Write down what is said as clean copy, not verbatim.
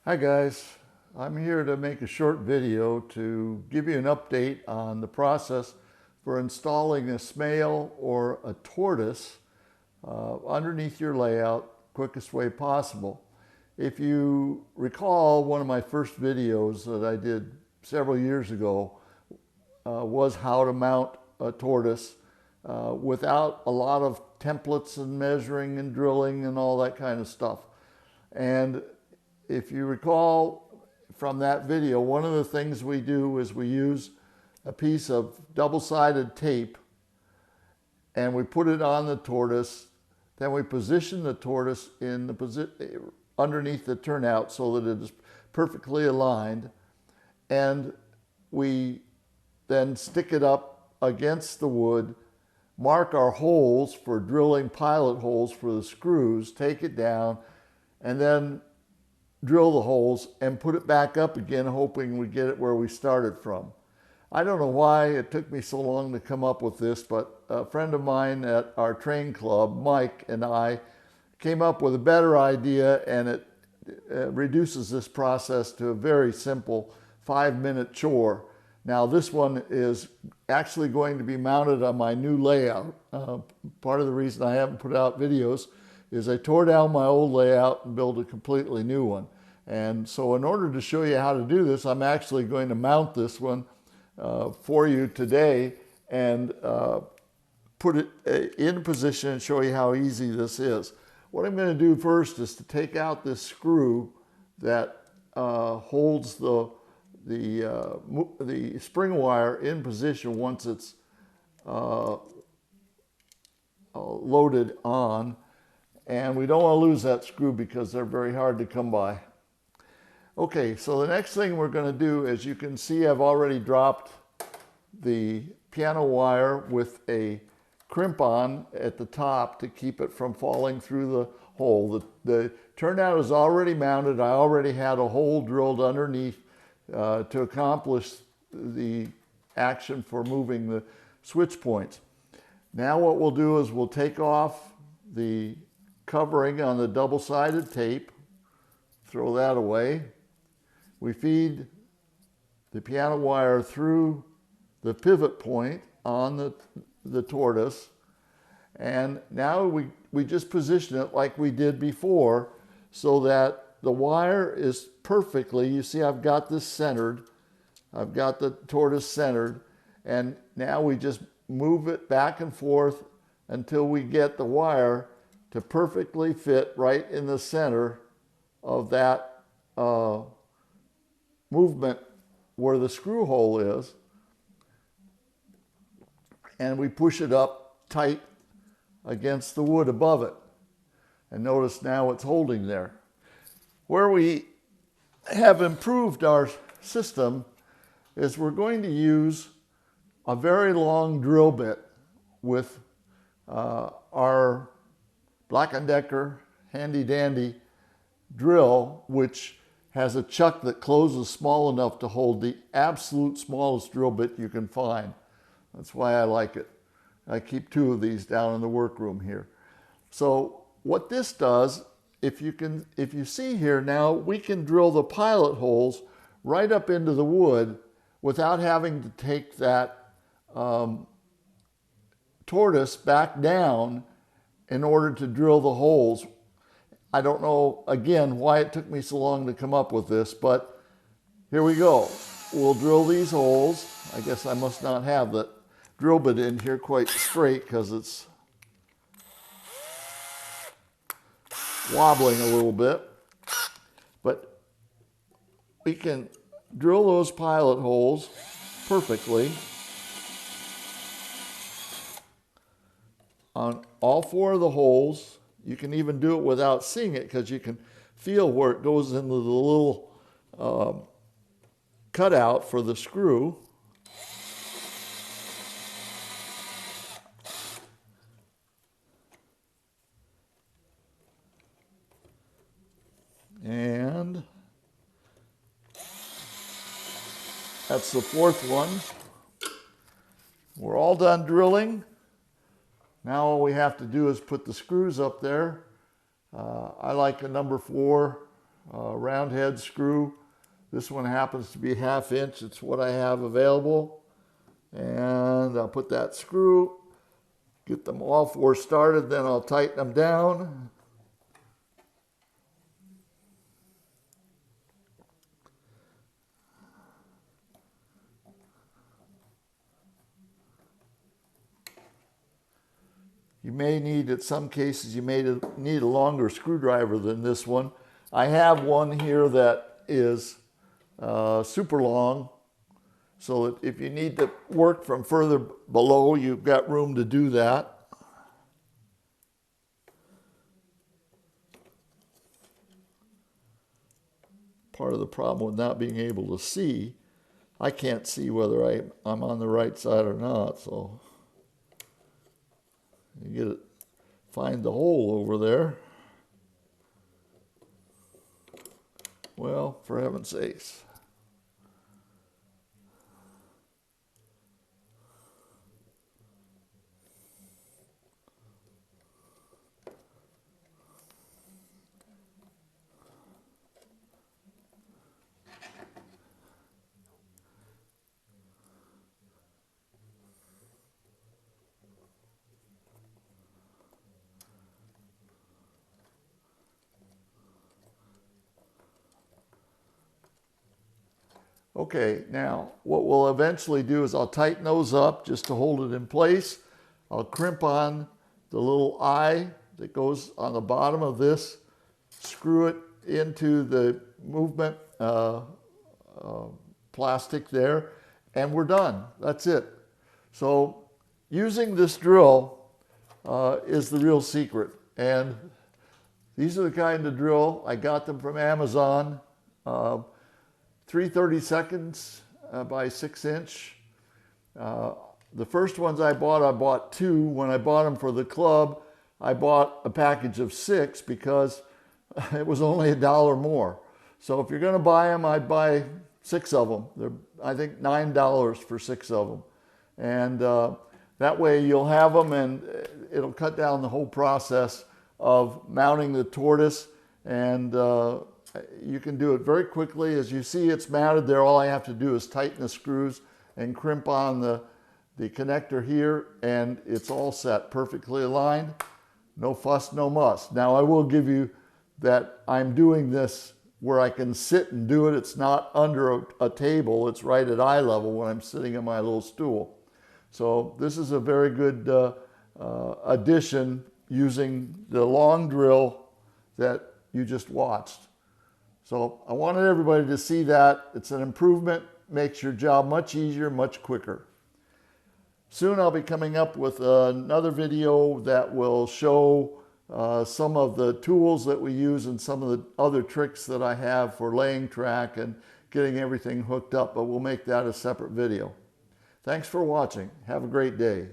Hi guys, I'm here to make a short video to give you an update on the process for installing a snail or a tortoise underneath your layout quickest way possible. If you recall, one of my first videos that I did several years ago was how to mount a tortoise without a lot of templates and measuring and drilling and all that kind of stuff. And if you recall from that video, one of the things we do is we use a piece of double-sided tape and we put it on the tortoise. Then we position the tortoise in the underneath the turnout so that it is perfectly aligned. And we then stick it up against the wood, mark our holes for drilling pilot holes for the screws, take it down, and then drill the holes and put it back up again, hoping we get it where we started from. I don't know why it took me so long to come up with this, but a friend of mine at our train club, Mike, and I came up with a better idea, and it reduces this process to a very simple 5-minute chore. Now this one is actually going to be mounted on my new layout. Part of the reason I haven't put out videos is I tore down my old layout and built a completely new one. And so in order to show you how to do this, I'm actually going to mount this one for you today and put it in position and show you how easy this is. What I'm going to do first is to take out this screw that holds the spring wire in position once it's loaded on. And we don't want to lose that screw because they're very hard to come by. Okay, so the next thing we're going to do, as you can see, I've already dropped the piano wire with a crimp on at the top to keep it from falling through the hole. The turnout is already mounted. I already had a hole drilled underneath to accomplish the action for moving the switch points. Now what we'll do is we'll take off the covering on the double-sided tape, throw that away. We feed the piano wire through the pivot point on the tortoise, and now we just position it like we did before so that the wire is perfectly, you see I've got this centered, I've got the tortoise centered, and now we just move it back and forth until we get the wire to perfectly fit right in the center of that movement where the screw hole is. And we push it up tight against the wood above it. And notice now it's holding there. Where we have improved our system is we're going to use a very long drill bit with our Black & Decker handy dandy drill, which has a chuck that closes small enough to hold the absolute smallest drill bit you can find. That's why I like it. I keep 2 of these down in the workroom here. So what this does, if you see here now, we can drill the pilot holes right up into the wood without having to take that tortoise back down in order to drill the holes. I don't know, again, why it took me so long to come up with this, but here we go. We'll drill these holes. I guess I must not have the drill bit in here quite straight because it's wobbling a little bit. But we can drill those pilot holes perfectly on all 4 of the holes. You can even do it without seeing it because you can feel where it goes into the little cutout for the screw. And that's the 4th one. We're all done drilling. Now all we have to do is put the screws up there. I like a number 4 round head screw. This one happens to be 1/2 inch. It's what I have available. And I'll put that screw, get them all 4 started, then I'll tighten them down. You may need, in some cases, you may need a longer screwdriver than this one. I have one here that is super long, so that if you need to work from further below, you've got room to do that. Part of the problem with not being able to see, I can't see whether I'm on the right side or not, so you get it, find the hole over there. Well, for heaven's sakes. Okay, now what we'll eventually do is I'll tighten those up just to hold it in place. I'll crimp on the little eye that goes on the bottom of this, screw it into the movement plastic there, and we're done. That's it. So using this drill is the real secret. And these are the kind of drill, I got them from Amazon. 3/32 by 6 inch. The first ones I bought 2. When I bought them for the club, I bought a package of 6 because it was only $1 more. So if you're going to buy them, I'd buy 6 of them. They're, I think, $9 for 6 of them. And that way you'll have them, and it'll cut down the whole process of mounting the Tortoise, and you can do it very quickly. As you see, it's mounted there. All I have to do is tighten the screws and crimp on the connector here, and it's all set, perfectly aligned. No fuss, no muss. Now, I will give you that I'm doing this where I can sit and do it. It's not under a table. It's right at eye level when I'm sitting on my little stool. So this is a very good addition using the long drill that you just watched. So I wanted everybody to see that. It's an improvement, makes your job much easier, much quicker. Soon I'll be coming up with another video that will show some of the tools that we use and some of the other tricks that I have for laying track and getting everything hooked up, but we'll make that a separate video. Thanks for watching. Have a great day.